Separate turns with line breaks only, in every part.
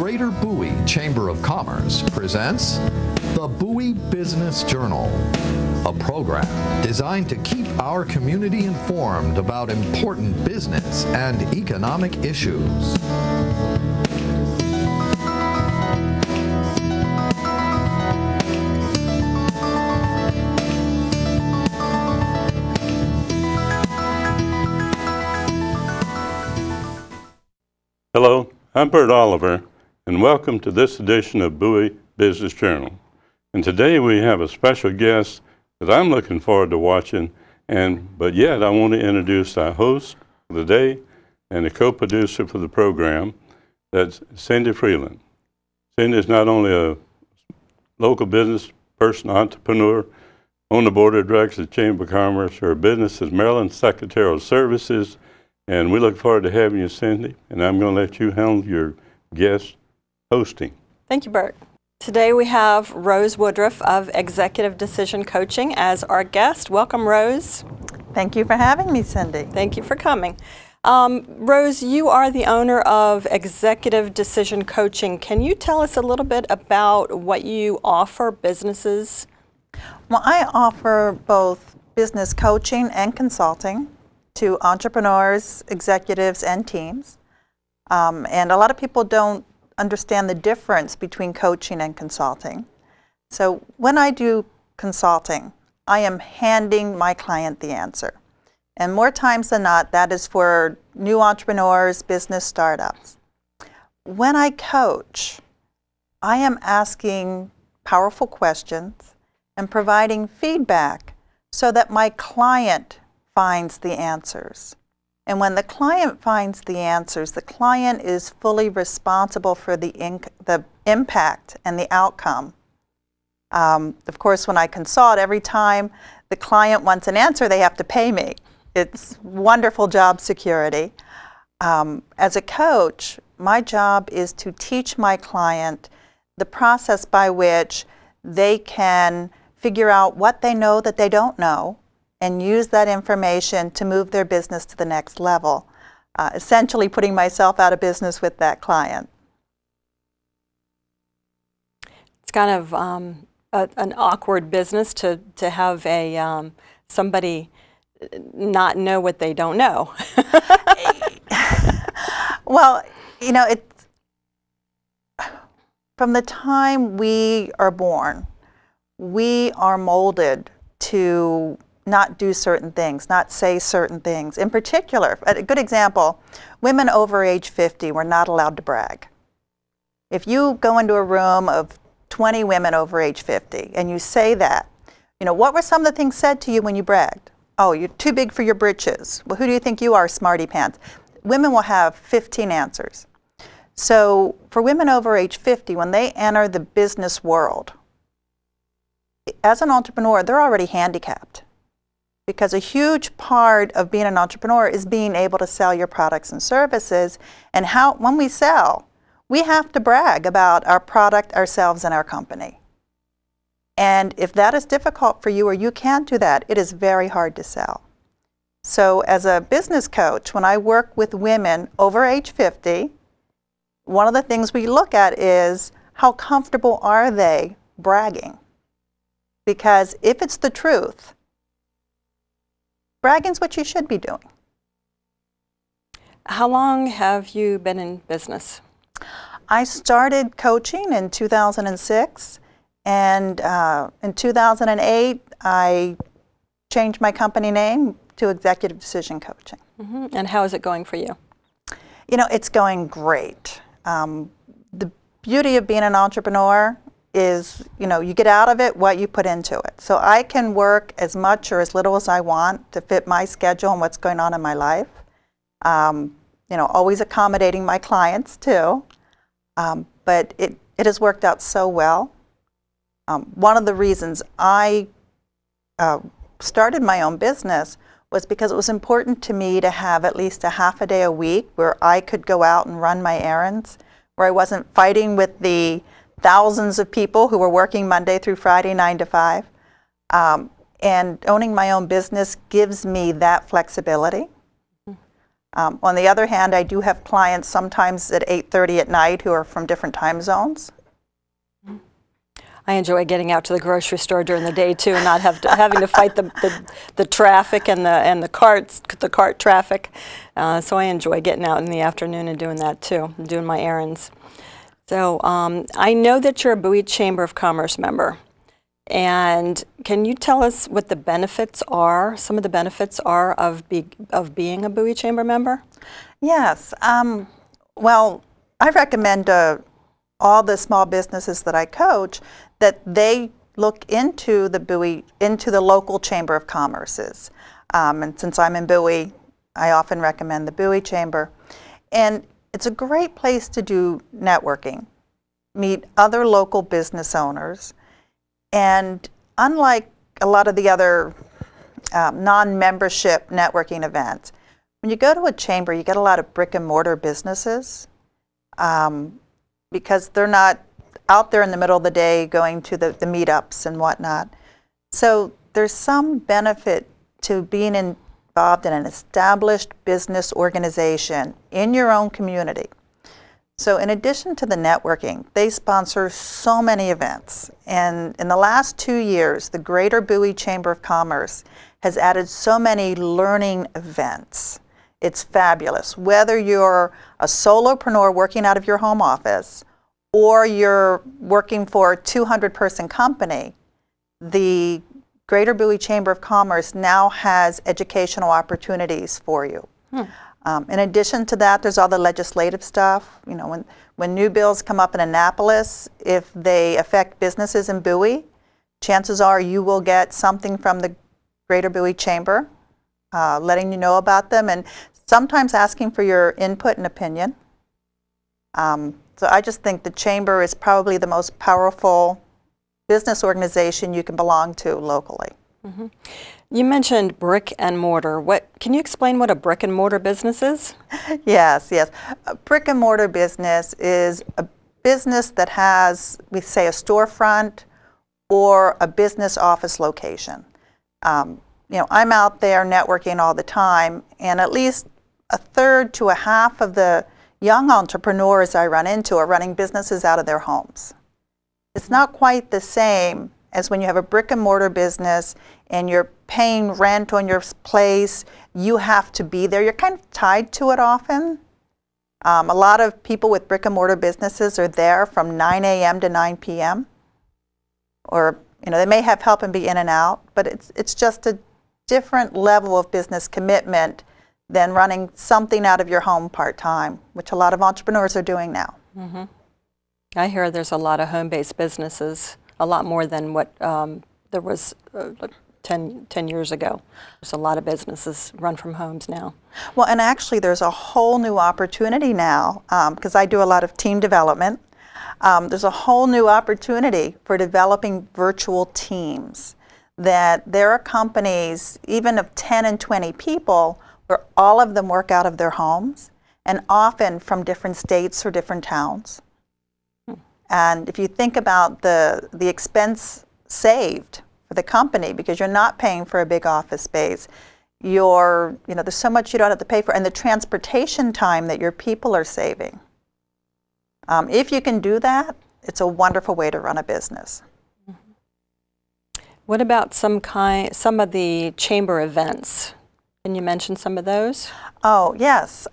Greater Bowie Chamber of Commerce presents the Bowie Business Journal, a program designed to keep our community informed about important business and economic issues.
Hello, I'm Bert Oliver, and welcome to this edition of Bowie Business Journal. And today we have a special guest that I'm looking forward to watching, but yet I want to introduce our host for the day and the co-producer for the program. That's Cindy Freeland. Cindy is not only a local business person, entrepreneur, on the board of directors of the Chamber of Commerce. Her business is Maryland Secretarial Services. And we look forward to having you, Cindy, and I'm going to let you handle your guest hosting.
Thank you, Bert. Today we have Rose Woodruff of Executive Decision Coaching as our guest. Welcome, Rose.
Thank you for having me, Cindy.
Thank you for coming. Rose, you are the owner of Executive Decision Coaching. Can you tell us a little bit about what you offer businesses?
Well, I offer both business coaching and consulting to entrepreneurs, executives, and teams. And a lot of people don't understand the difference between coaching and consulting. So when I do consulting, I am handing my client the answer. And more times than not, that is for new entrepreneurs, business startups. When I coach, I am asking powerful questions and providing feedback so that my client finds the answers. And when the client finds the answers, the client is fully responsible for the impact and the outcome. Of course, when I consult, every time the client wants an answer, they have to pay me. It's wonderful job security. As a coach, my job is to teach my client the process by which they can figure out what they know that they don't know and use that information to move their business to the next level, essentially putting myself out of business with that client.
It's kind of an awkward business to have a somebody not know what they don't know.
Well, you know, it's from the time we are born, we are molded to not do certain things, not say certain things. In particular, a good example, women over age 50 were not allowed to brag. If you go into a room of 20 women over age 50 and you say that, you know, what were some of the things said to you when you bragged? Oh, you're too big for your britches. Well, who do you think you are, smarty pants? Women will have 15 answers. So for women over age 50, when they enter the business world, as an entrepreneur, they're already handicapped. Because a huge part of being an entrepreneur is being able to sell your products and services. And when we sell, we have to brag about our product, ourselves, and our company. And if that is difficult for you or you can't do that, it is very hard to sell. So as a business coach, when I work with women over age 50, one of the things we look at is how comfortable are they bragging? Because if it's the truth, bragging's what you should be doing.
How long have you been in business?
I started coaching in 2006, and in 2008, I changed my company name to Executive Decision Coaching.
Mm-hmm. And how is it going for you?
You know, it's going great. The beauty of being an entrepreneur is, you know, you get out of it what you put into it. So I can work as much or as little as I want to fit my schedule and what's going on in my life. You know, always accommodating my clients too. But it has worked out so well. One of the reasons I started my own business was because it was important to me to have at least a half a day a week where I could go out and run my errands, where I wasn't fighting with the thousands of people who were working Monday through Friday, 9 to 5. And owning my own business gives me that flexibility. On the other hand, I do have clients sometimes at 8:30 at night who are from different time zones.
I enjoy getting out to the grocery store during the day too, and not having to fight the traffic and the cart traffic. So I enjoy getting out in the afternoon and doing that too, doing my errands. So I know that you're a Bowie Chamber of Commerce member, and can you tell us what the benefits are? Some of the benefits are of being a Bowie Chamber member.
Yes. Well, I recommend all the small businesses that I coach that they look into the local Chamber of Commerce's. And since I'm in Bowie, I often recommend the Bowie Chamber. And it's a great place to do networking, meet other local business owners, and unlike a lot of the other non-membership networking events, when you go to a chamber, you get a lot of brick and mortar businesses because they're not out there in the middle of the day going to the meetups and whatnot. So there's some benefit to being involved in an established business organization in your own community. So in addition to the networking, they sponsor so many events. And in the last 2 years, the Greater Bowie Chamber of Commerce has added so many learning events. It's fabulous. Whether you're a solopreneur working out of your home office or you're working for a 200-person company, the Greater Bowie Chamber of Commerce now has educational opportunities for you. In addition to that, there's all the legislative stuff. You know, when new bills come up in Annapolis, if they affect businesses in Bowie, chances are you will get something from the Greater Bowie Chamber letting you know about them and sometimes asking for your input and opinion. So I just think the Chamber is probably the most powerful business organization you can belong to locally.
Mm-hmm. You mentioned brick and mortar. Can you explain what a brick and mortar business is?
Yes. A brick and mortar business is a business that has, we say, a storefront or a business office location. You know, I'm out there networking all the time, and at least a third to a half of the young entrepreneurs I run into are running businesses out of their homes. It's not quite the same as when you have a brick and mortar business and you're paying rent on your place. You have to be there. You're kind of tied to it often. A lot of people with brick and mortar businesses are there from 9 a.m. to 9 p.m. Or, you know, they may have help and be in and out, but it's just a different level of business commitment than running something out of your home part-time, which a lot of entrepreneurs are doing now.
Mm-hmm. I hear there's a lot of home-based businesses, a lot more than what there was 10 years ago. There's a lot of businesses run from homes now.
Well, and actually there's a whole new opportunity now, because I do a lot of team development. There's a whole new opportunity for developing virtual teams, that there are companies, even of 10 and 20 people, where all of them work out of their homes, and often from different states or different towns. And if you think about the expense saved for the company, because you're not paying for a big office space, there's so much you don't have to pay for, and the transportation time that your people are saving. If you can do that, it's a wonderful way to run a business.
What about some of the chamber events? Can you mention some of those? Oh,
yes.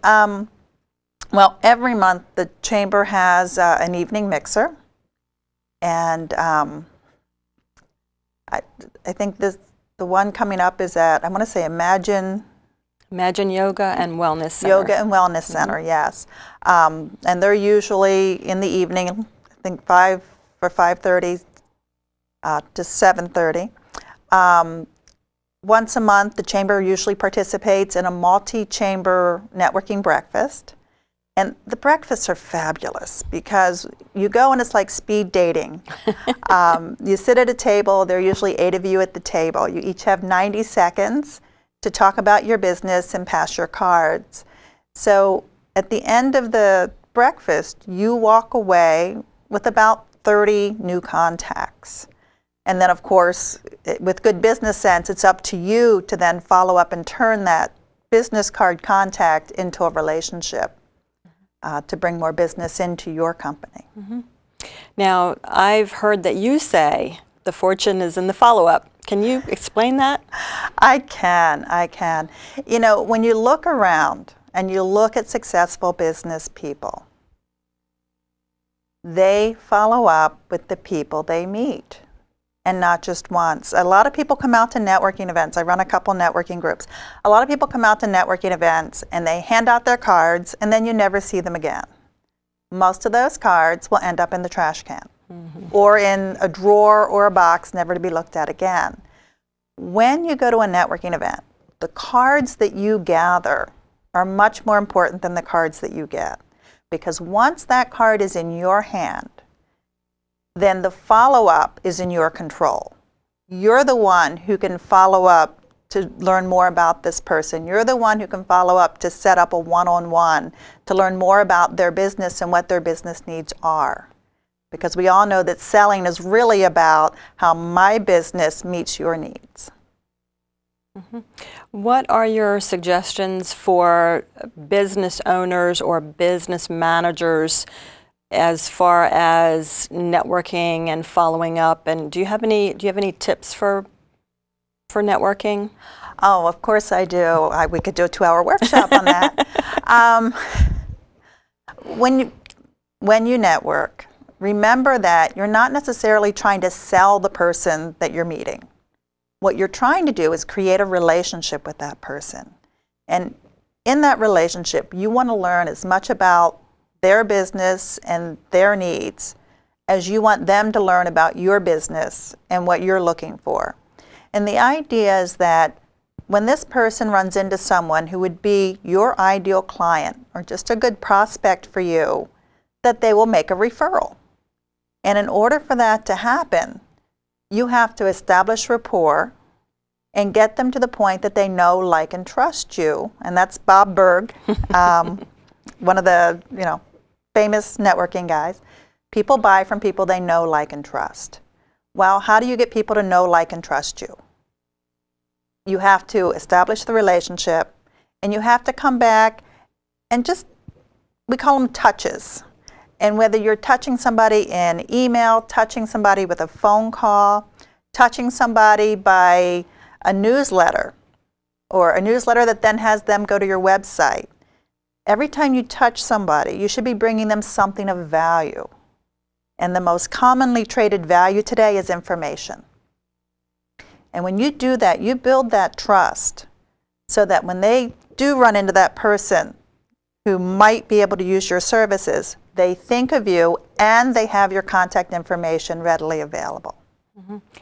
Well, every month the chamber has an evening mixer, and I think the one coming up is at, I want to say, Imagine
Yoga and Wellness Center.
Yoga and Wellness Center, yes. And they're usually in the evening, I think 5:30 to 7:30. Once a month, the chamber usually participates in a multi-chamber networking breakfast. And the breakfasts are fabulous because you go and it's like speed dating. You sit at a table, there are usually 8 of you at the table. You each have 90 seconds to talk about your business and pass your cards. So at the end of the breakfast, you walk away with about 30 new contacts. And then, of course, with good business sense, it's up to you to then follow up and turn that business card contact into a relationship to bring more business into your company.
Now, I've heard that you say the fortune is in the follow-up. Can you explain that?
I can. You know, when you look around and you look at successful business people, they follow up with the people they meet, and not just once. A lot of people come out to networking events. I run a couple networking groups. A lot of people come out to networking events and they hand out their cards and then you never see them again. Most of those cards will end up in the trash can or in a drawer or a box, never to be looked at again. When you go to a networking event, the cards that you gather are much more important than the cards that you get. Because once that card is in your hand, then the follow-up is in your control. You're the one who can follow up to learn more about this person. You're the one who can follow up to set up a one-on-one to learn more about their business and what their business needs are. Because we all know that selling is really about how my business meets your needs.
What are your suggestions for business owners or business managers as far as networking and following up? And do you have any tips for networking?
Oh, of course I do. We could do a 2-hour workshop on that. When you network, remember that you're not necessarily trying to sell the person that you're meeting. What you're trying to do is create a relationship with that person. And in that relationship, you want to learn as much about their business and their needs as you want them to learn about your business and what you're looking for. And the idea is that when this person runs into someone who would be your ideal client or just a good prospect for you, that they will make a referral. And in order for that to happen, you have to establish rapport and get them to the point that they know, like, and trust you. And that's Bob Berg, one of the famous networking guys. People buy from people they know, like, and trust. Well, how do you get people to know, like, and trust you? You have to establish the relationship, and you have to come back and we call them touches. And whether you're touching somebody in email, touching somebody with a phone call, touching somebody by a newsletter, or a newsletter that then has them go to your website. Every time you touch somebody, you should be bringing them something of value. And the most commonly traded value today is information. And when you do that, you build that trust so that when they do run into that person who might be able to use your services, they think of you and they have your contact information readily available.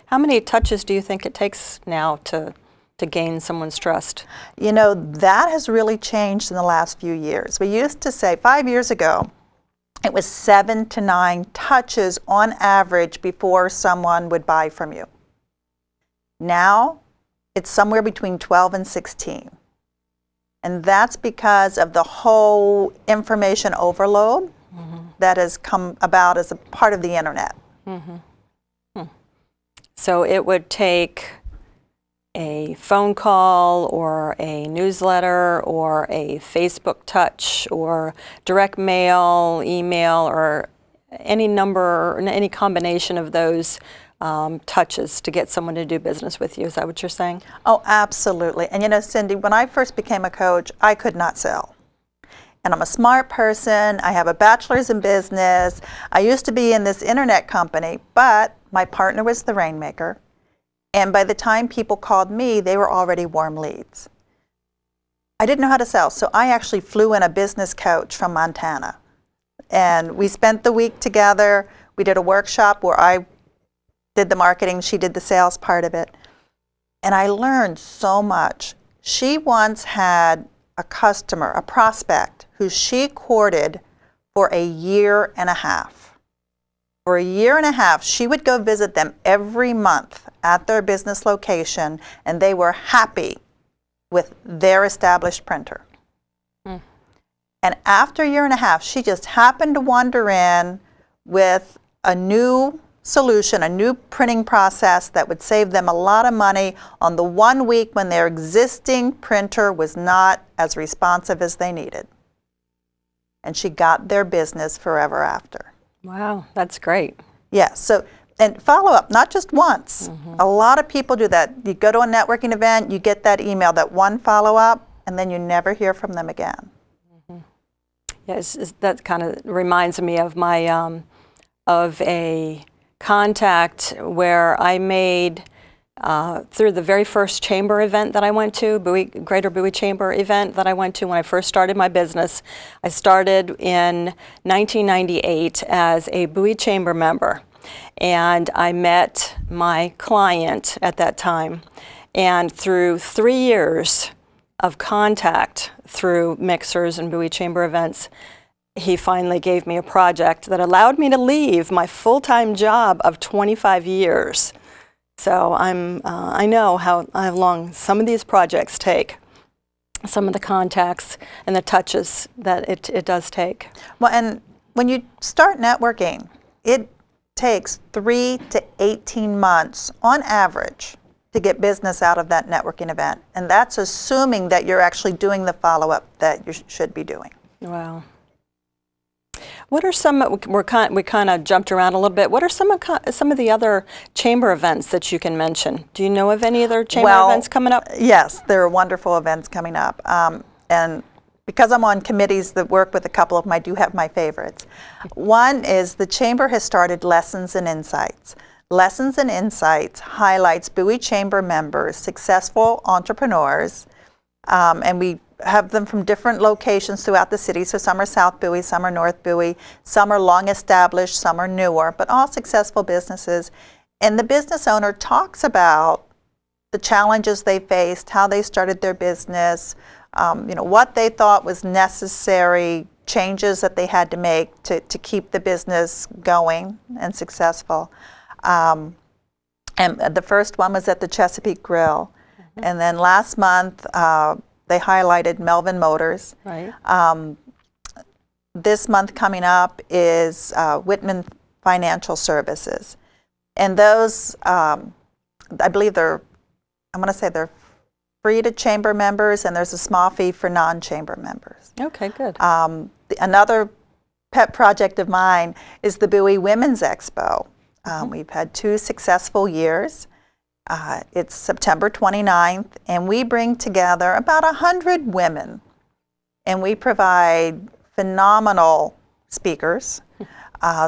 How many touches do you think it takes now to gain someone's trust?
You know, that has really changed in the last few years. We used to say 5 years ago, it was 7 to 9 touches on average before someone would buy from you. Now, it's somewhere between 12 and 16. And that's because of the whole information overload that has come about as a part of the internet.
So it would take a phone call or a newsletter or a Facebook touch or direct mail, email, or any number, any combination of those touches to get someone to do business with you. Is that what you're saying?
Oh, absolutely. And you know, Cindy, when I first became a coach, I could not sell. And I'm a smart person. I have a bachelor's in business. I used to be in this internet company, but my partner was the rainmaker. And by the time people called me, they were already warm leads. I didn't know how to sell, so I actually flew in a business coach from Montana. And we spent the week together. We did a workshop where I did the marketing, she did the sales part of it. And I learned so much. She once had a customer, a prospect, who she courted for a year and a half. For a year and a half, she would go visit them every month at their business location, and they were happy with their established printer. And after a year and a half, she just happened to wander in with a new solution, a new printing process that would save them a lot of money on the 1 week when their existing printer was not as responsive as they needed. And she got their business forever after.
Wow, that's great.
Yes, so, and follow up, not just once. A lot of people do that. You go to a networking event, you get that email, that one follow up, and then you never hear from them again.
Yes, that kind of reminds me of my, of a contact where I made through the very first chamber event that I went to, Greater Bowie Chamber event that I went to when I first started my business. I started in 1998 as a Bowie Chamber member, and I met my client at that time, and through 3 years of contact through mixers and Bowie Chamber events, he finally gave me a project that allowed me to leave my full-time job of 25 years. So I know how long some of these projects take, some of the contacts and the touches that it does take.
Well, and when you start networking, it takes 3 to 18 months on average to get business out of that networking event. And that's assuming that you're actually doing the follow-up that you should be doing.
Wow. What are some, we kind of jumped around a little bit, what are some of the other chamber events that you can mention? Do you know of any other chamber events coming up?
Yes, there are wonderful events coming up. And because I'm on committees that work with a couple of them, I do have my favorites. One is the Chamber has started Lessons and Insights. Lessons and Insights highlights Bowie Chamber members, successful entrepreneurs, and we have them from different locations throughout the city. So some are South Bowie, some are North Bowie, some are long established, some are newer, but all successful businesses. And the business owner talks about the challenges they faced, how they started their business, you know, what they thought was necessary, changes that they had to make to keep the business going and successful. And the first one was at the Chesapeake Grill. And then last month, they highlighted Melvin Motors.
Right.
This month coming up is Whitman Financial Services. And those, I believe I'm going to say they're free to chamber members, and there's a small fee for non-chamber members.
Okay, good.
Another pet project of mine is the Bowie Women's Expo. We've had 2 successful years. It's September 29th, and we bring together about 100 women, and we provide phenomenal speakers.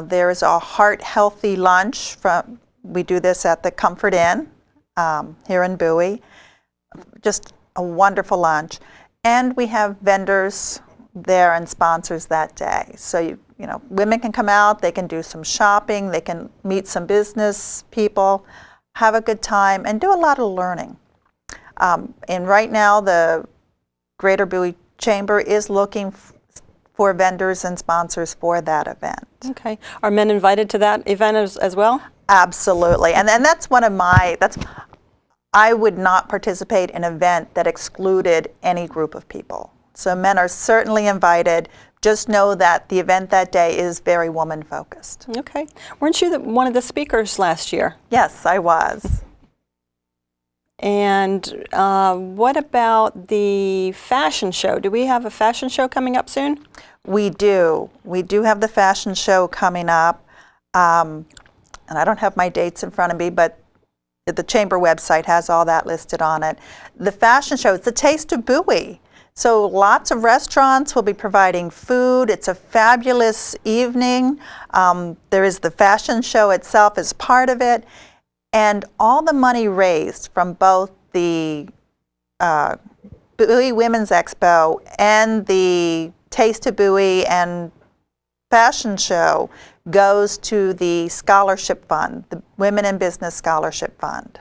There's a heart-healthy lunch. We do this at the Comfort Inn here in Bowie. Just a wonderful lunch. And we have vendors there and sponsors that day. So, you know, women can come out, they can do some shopping, they can meet some business people, have a good time, and do a lot of learning. And right now, the Greater Bowie Chamber is looking for vendors and sponsors for that event.
Okay. Are men invited to that event as well?
Absolutely. And that's one of my, I would not participate in an event that excluded any group of people. So men are certainly invited. Just know that the event that day is very woman-focused.
Okay. Weren't you one of the speakers last year?
Yes, I was.
And what about the fashion show? Do we have a fashion show coming up soon?
We do. We do have the fashion show coming up. And I don't have my dates in front of me, but the Chamber website has all that listed on it. The fashion show, it's the Taste of Bowie. So lots of restaurants will be providing food. It's a fabulous evening. There is the fashion show itself as part of it. And all the money raised from both the Bowie Women's Expo and the Taste of Bowie and fashion show goes to the scholarship fund, the Women in Business Scholarship Fund.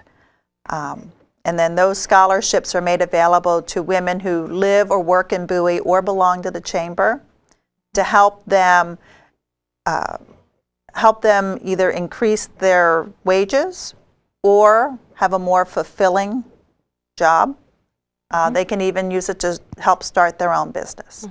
And then those scholarships are made available to women who live or work in Bowie or belong to the Chamber to help them either increase their wages or have a more fulfilling job. They can even use it to help start their own business.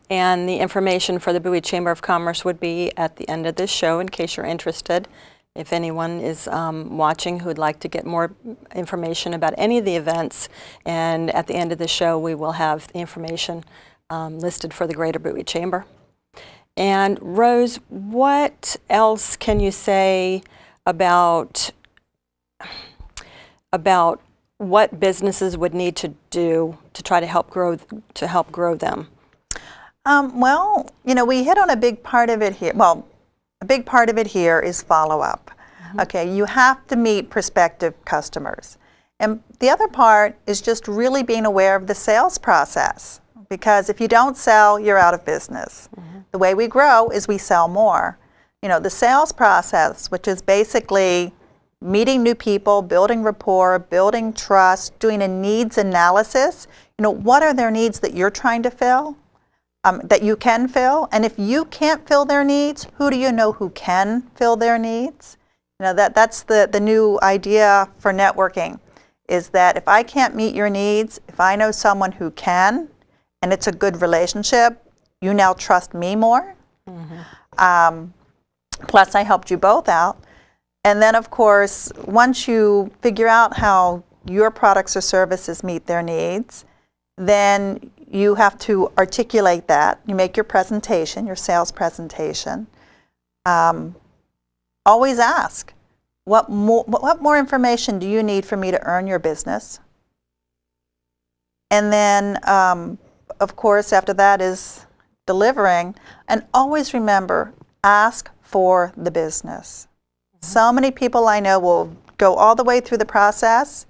And the information for the Bowie Chamber of Commerce would be at the end of this show in case you're interested. If anyone is watching who would like to get more information about any of the events, and at the end of the show we will have the information listed for the Greater Bowie Chamber. And Rose, what else can you say about what businesses would need to do to try to help grow them?
Well, you know, we hit on a big part of it here. Well, a big part of it here is follow-up. Okay, you have to meet prospective customers. And the other part is just really being aware of the sales process. Because if you don't sell, you're out of business. The way we grow is we sell more. You know, the sales process, which is basically meeting new people, building rapport, building trust, doing a needs analysis. You know, what are their needs that you're trying to fill, that you can fill? And if you can't fill their needs, who do you know who can fill their needs? You know, that's the new idea for networking, is that if I can't meet your needs, if I know someone who can, and it's a good relationship, you now trust me more. Plus, I helped you both out. And then, of course, once you figure out how your products or services meet their needs, then you have to articulate that. You make your presentation, your sales presentation. Always ask, what more information do you need for me to earn your business? And then, of course, after that is delivering. And always remember, ask for the business. So many people I know will go all the way through the process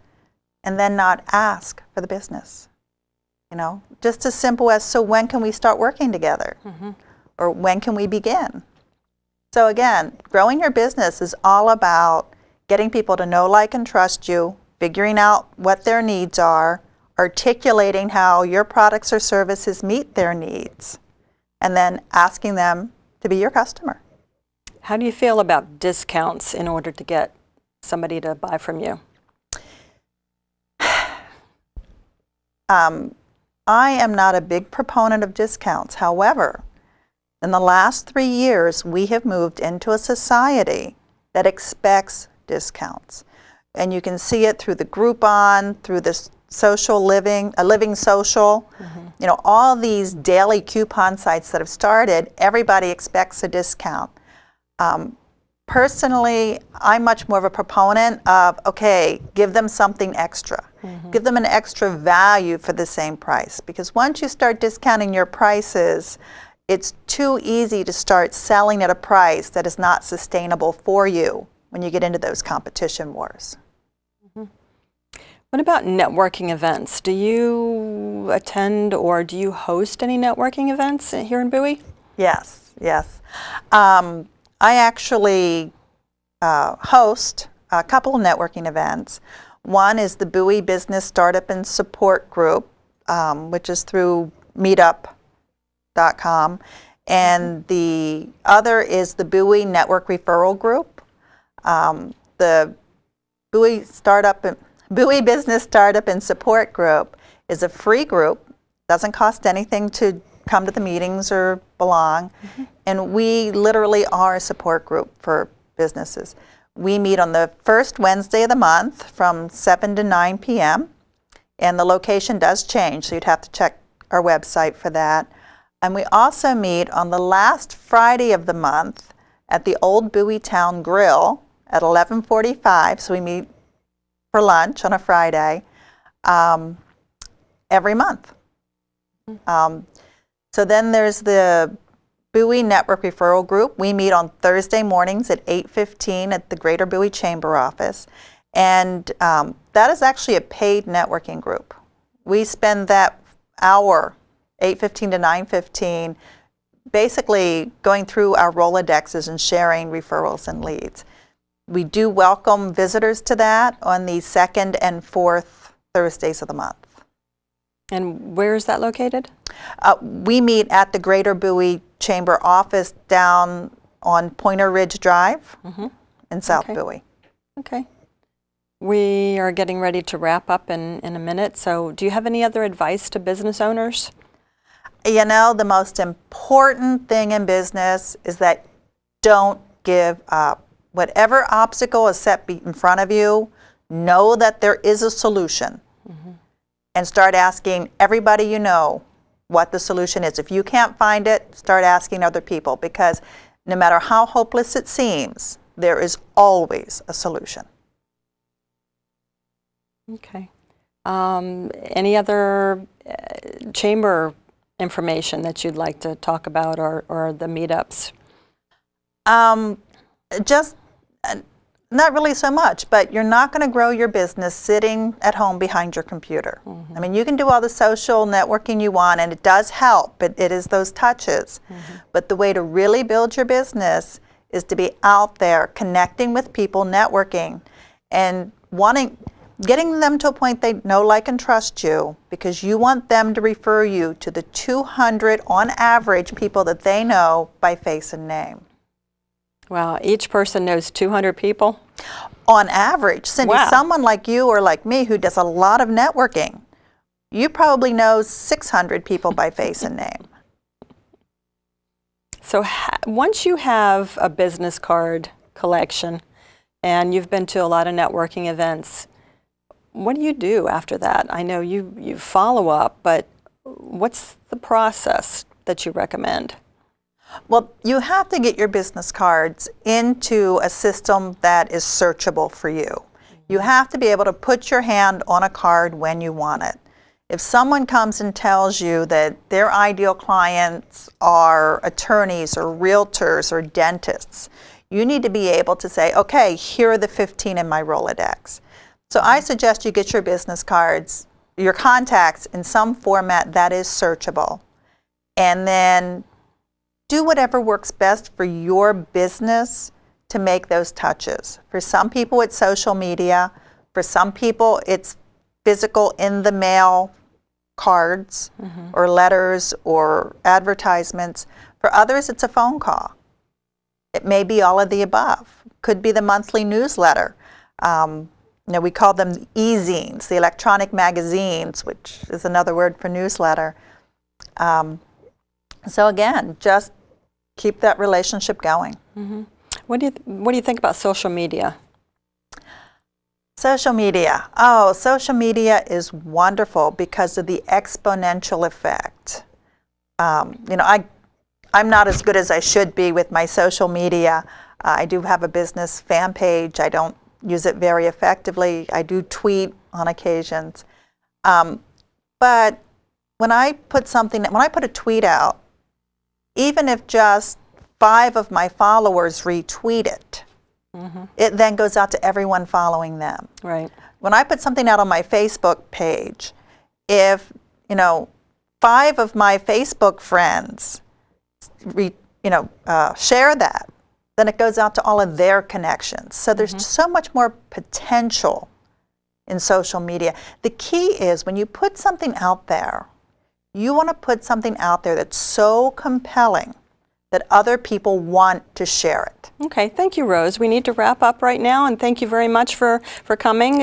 and then not ask for the business. You know, just as simple as, so when can we start working together? Or when can we begin? So again, growing your business is all about getting people to know, like, and trust you, figuring out what their needs are, articulating how your products or services meet their needs, and then asking them to be your customer.
How do you feel about discounts in order to get somebody to buy from you?
I am not a big proponent of discounts. However, in the last 3 years, we have moved into a society that expects discounts. And you can see it through the Groupon, through the social living, Living Social, you know, all these daily coupon sites that have started, everybody expects a discount. Personally, I'm much more of a proponent of, okay, give them something extra. Give them an extra value for the same price. Because once you start discounting your prices, it's too easy to start selling at a price that is not sustainable for you when you get into those competition wars.
What about networking events? Do you attend or do you host any networking events here in Bowie?
Yes, yes. I actually host a couple of networking events. One is the Bowie Business Startup and Support Group, which is through meetup.com, and the other is the Bowie Network Referral Group. The Bowie Business Startup and Support Group is a free group, doesn't cost anything to come to the meetings or belong, and we literally are a support group for businesses. We meet on the first Wednesday of the month from 7 to 9 p.m. and the location does change, so you'd have to check our website for that. And we also meet on the last Friday of the month at the Old Bowie Town Grill at 11:45, so we meet for lunch on a Friday every month. So then there's the Bowie Network Referral Group. We meet on Thursday mornings at 8:15 at the Greater Bowie Chamber office. And that is actually a paid networking group. We spend that hour, 8:15 to 9:15, basically going through our Rolodexes and sharing referrals and leads. We do welcome visitors to that on the second and fourth Thursdays of the month.
And where is that located?
We meet at the Greater Bowie Chamber office down on Pointer Ridge Drive in South Bowie.
Okay. We are getting ready to wrap up in a minute, so do you have any other advice to business owners?
You know, the most important thing in business is that don't give up. Whatever obstacle is set in front of you, know that there is a solution. And start asking everybody you know what the solution is. If you can't find it, start asking other people, because no matter how hopeless it seems, there is always a solution.
Okay. Any other chamber information that you'd like to talk about, or the meetups?
Just not really so much, but you're not going to grow your business sitting at home behind your computer. I mean, you can do all the social networking you want, and it does help, but it is those touches. But the way to really build your business is to be out there connecting with people, networking, and getting them to a point they know, like, and trust you, because you want them to refer you to the 200 on average people that they know by face and name.
Wow, each person knows 200 people?
On average. Cindy,
wow.
Someone like you or like me who does a lot of networking, you probably know 600 people by face and name.
So once you have a business card collection and you've been to a lot of networking events, what do you do after that? I know you follow up, but what's the process that you recommend?
Well, you have to get your business cards into a system that is searchable for you. You have to be able to put your hand on a card when you want it. If someone comes and tells you that their ideal clients are attorneys or realtors or dentists, you need to be able to say, okay, here are the 15 in my Rolodex. So I suggest you get your business cards, your contacts, in some format that is searchable. And then do whatever works best for your business to make those touches. For some people, it's social media. For some people, it's physical in the mail cards or letters or advertisements. For others, it's a phone call. It may be all of the above. Could be the monthly newsletter. We call them e-zines, the electronic magazines, which is another word for newsletter. So again, just keep that relationship going.
What do you think about social media?
Social media. Oh, social media is wonderful because of the exponential effect. I'm not as good as I should be with my social media. I do have a business fan page. I don't use it very effectively. I do tweet on occasions. But when I put a tweet out, even if just 5 of my followers retweet it, it then goes out to everyone following them.
Right.
When I put something out on my Facebook page, if 5 of my Facebook friends share that, then it goes out to all of their connections. So there's so much more potential in social media. The key is when you put something out there, you want to put something out there that's so compelling that other people want to share it.
Okay, thank you, Rose. We need to wrap up right now, and thank you very much for coming.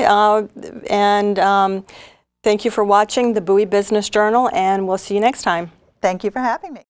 Thank you for watching the Bowie Business Journal, and we'll see you next time.
Thank you for having me.